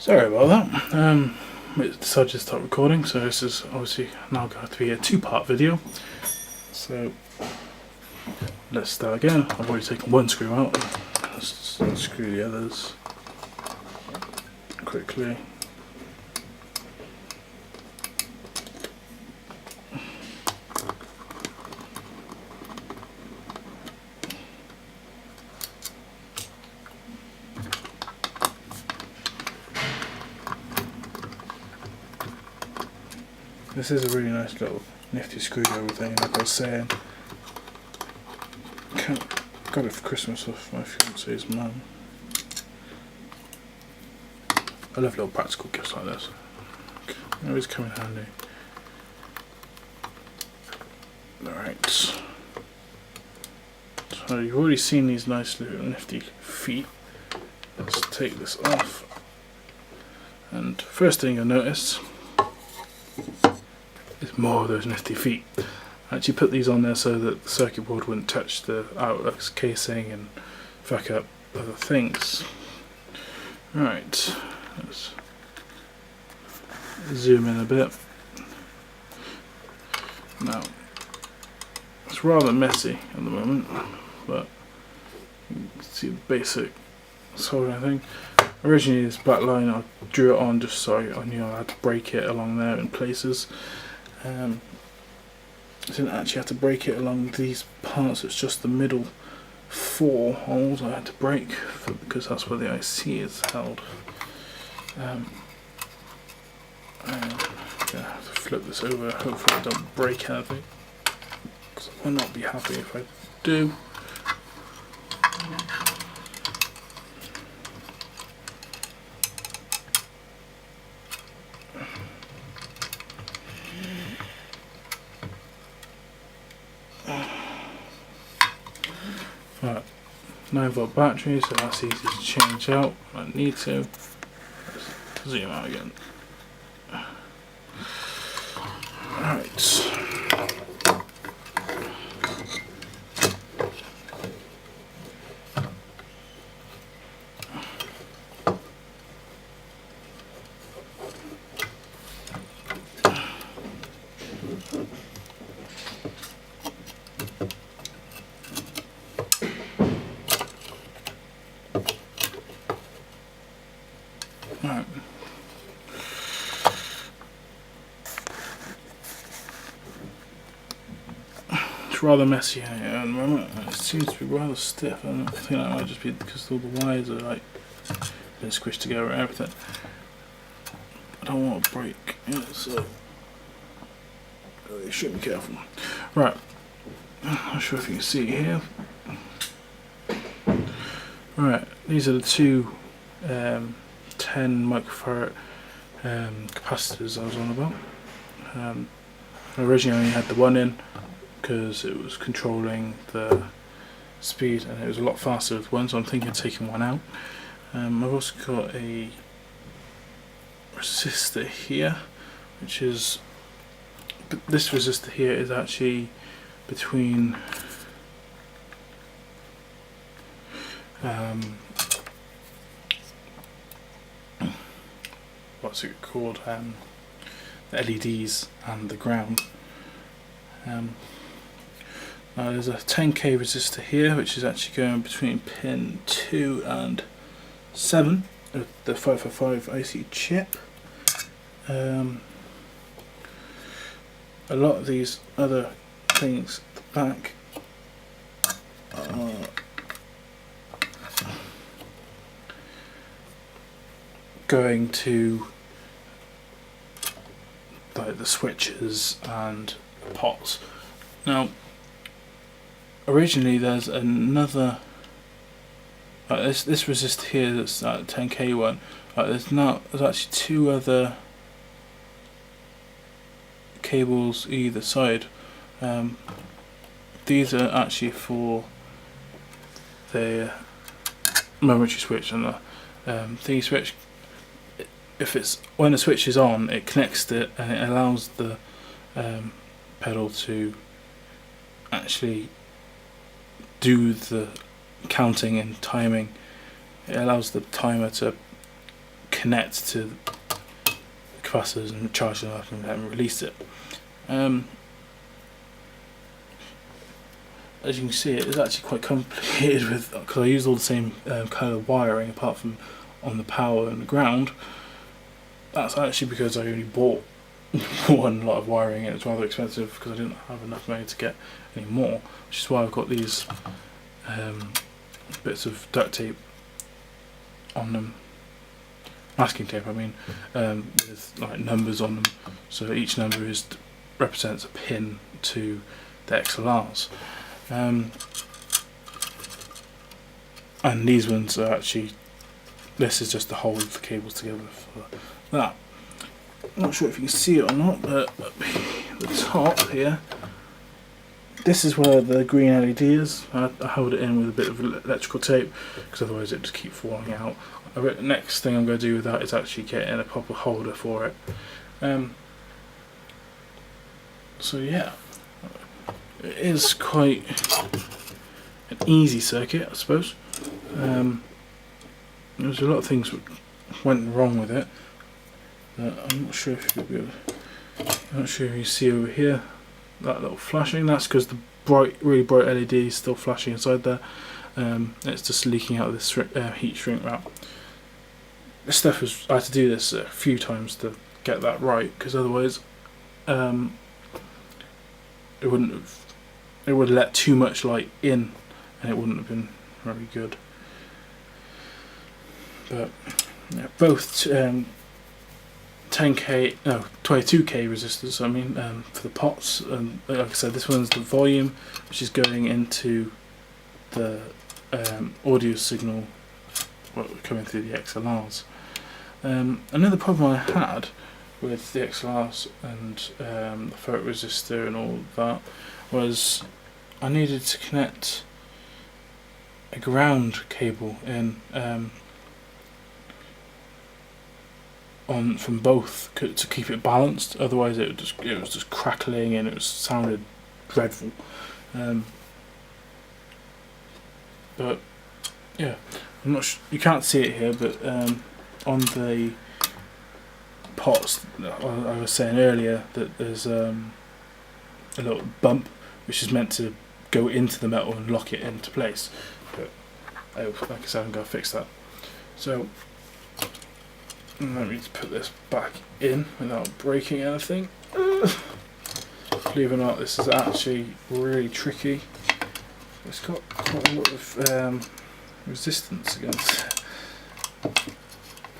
Sorry about that. We decided to start recording, so this is obviously now going to be a two-part video. So let's start again. I've already taken one screw out. Let's unscrew the others quickly. This is a really nice little nifty screwdriver thing, like I was saying. Got it for Christmas off my fiance's mum. I love little practical gifts like this. They always come in handy. Alright. So you've already seen these nice little nifty feet. Let's take this off. And first thing you'll notice is more of those nifty feet. I actually put these on there so that the circuit board wouldn't touch the outlet casing and fuck up other things. Right, let's zoom in a bit. Now, it's rather messy at the moment, but you can see the basic soldering thing. Originally this black line I drew it on just so I knew I had to break it along there in places. I didn't actually have to break it along these parts, it's just the middle 4 holes I had to break because that's where the IC is held. I'm going to have to flip this over, hopefully I don't break anything, because I will not be happy if I do. Right, 9-volt battery, so that's easy to change out if I need to. Let's zoom out again. Right. Right. It's rather messy here at the moment. It seems to be rather stiff. I think that might just be because all the wires are like been squished together and everything. I don't want to break it, so you should be careful. Right. I'm not sure if you can see here. Right. These are the two 10 microfarad capacitors I was on about. Originally I only had the one in because it was controlling the speed and it was a lot faster with one, so I'm thinking of taking one out. I've also got a resistor here, which is, this resistor here is actually between what's it called, the LEDs and the ground. Now there's a 10k resistor here which is actually going between pin 2 and 7 of the 555 IC chip. A lot of these other things at the back are going to like the switches and the pots. Now originally there's another this resistor here that's that 10k one. There's actually 2 other cables either side. These are actually for the momentary switch and the thingy switch. If it's when the switch is on, it connects it and it allows the pedal to actually do the counting and timing. It allows the timer to connect to the capacitors and charge them up and release it. As you can see, it's actually quite complicated because I used all the same kind of wiring apart from on the power and the ground. That's actually because I only bought one lot of wiring and it's rather expensive because I didn't have enough money to get any more, which is why I've got these bits of duct tape on them, masking tape I mean, with like numbers on them, so each number represents a pin to the XLRs. And these ones are actually, this is just to hold the cables together for that. I'm not sure if you can see it or not, but at the top here, this is where the green LED is. I held it in with a bit of electrical tape because otherwise it would just keep falling out. The next thing I'm going to do with that is actually get in a proper holder for it. So yeah, it is quite an easy circuit, I suppose. There's a lot of things that went wrong with it. I'm not sure if you'll be able to, I'm not sure if you see over here that little flashing. That's because the really bright LED is still flashing inside there. It's just leaking out of this heat shrink wrap. This stuff was, I had to do this a few times to get that right, because otherwise it would have let too much light in and it wouldn't have been very good. But yeah, both 22k resistors, I mean, for the pots, and like I said, this one's the volume which is going into the audio signal coming through the XLRs. Another problem I had with the XLRs and the photoresistor and all that was I needed to connect a ground cable in from both to keep it balanced. Otherwise, it was just crackling and it sounded dreadful. But yeah, I'm not you can't see it here, but on the pots, I was saying earlier that there's a little bump which is meant to go into the metal and lock it into place. But like I said, I'm going to fix that. So let me just put this back in without breaking anything. Believe it or not, this is actually really tricky. It's got quite a lot of resistance against it.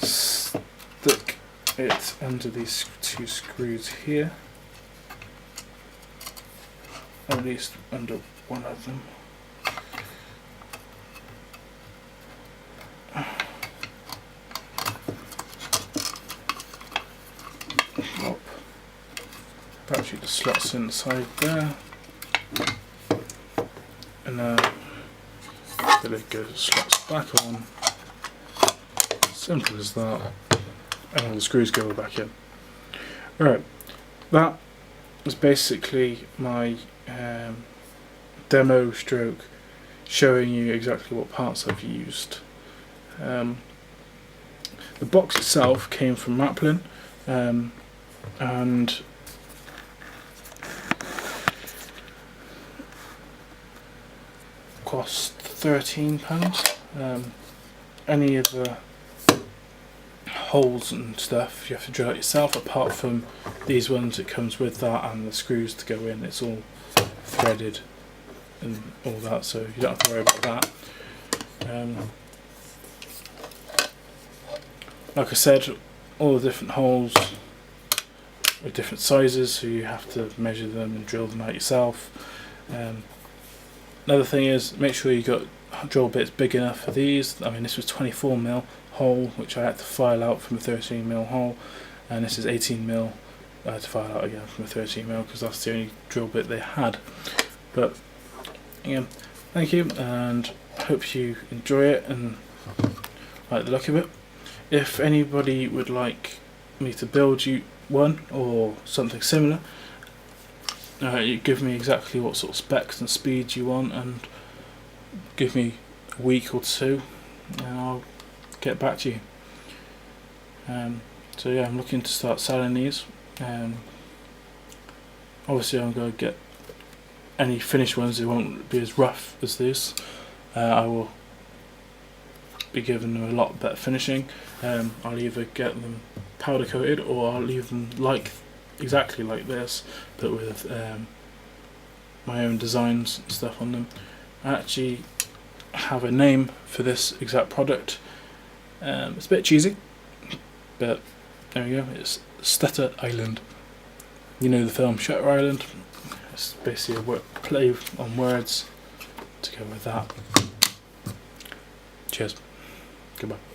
Stick it under these two screws here, or at least under one of them. Actually, the slots inside there, and the lid goes, slots back on. Simple as that, and all the screws go back in. Alright, that is basically my demo stroke showing you exactly what parts I've used. The box itself came from Maplin, and cost £13. Any of the holes and stuff you have to drill it yourself, apart from these ones it comes with that and the screws to go in. It's all threaded and all that, so you don't have to worry about that. Like I said, all the different holes are different sizes, so you have to measure them and drill them out yourself. Another thing is, make sure you got drill bits big enough for these. I mean, this was 24mm hole, which I had to file out from a 13mm hole, and this is 18mm. I had to file out again from a 13mm because that's the only drill bit they had. But again, thank you, and I hope you enjoy it and like the look of it. If anybody would like me to build you one or something similar, you give me exactly what sort of specs and speeds you want, and give me a week or two, and I'll get back to you. So yeah, I'm looking to start selling these. Obviously I'm going to get any finished ones, they won't be as rough as this. I will be giving them a lot better finishing. I'll either get them powder coated or I'll leave them exactly like this, but with my own designs and stuff on them. I actually have a name for this exact product. It's a bit cheesy, but there we go. It's Stutter Island. You know the film Shutter Island? It's basically a play on words to go with that. Cheers. Goodbye.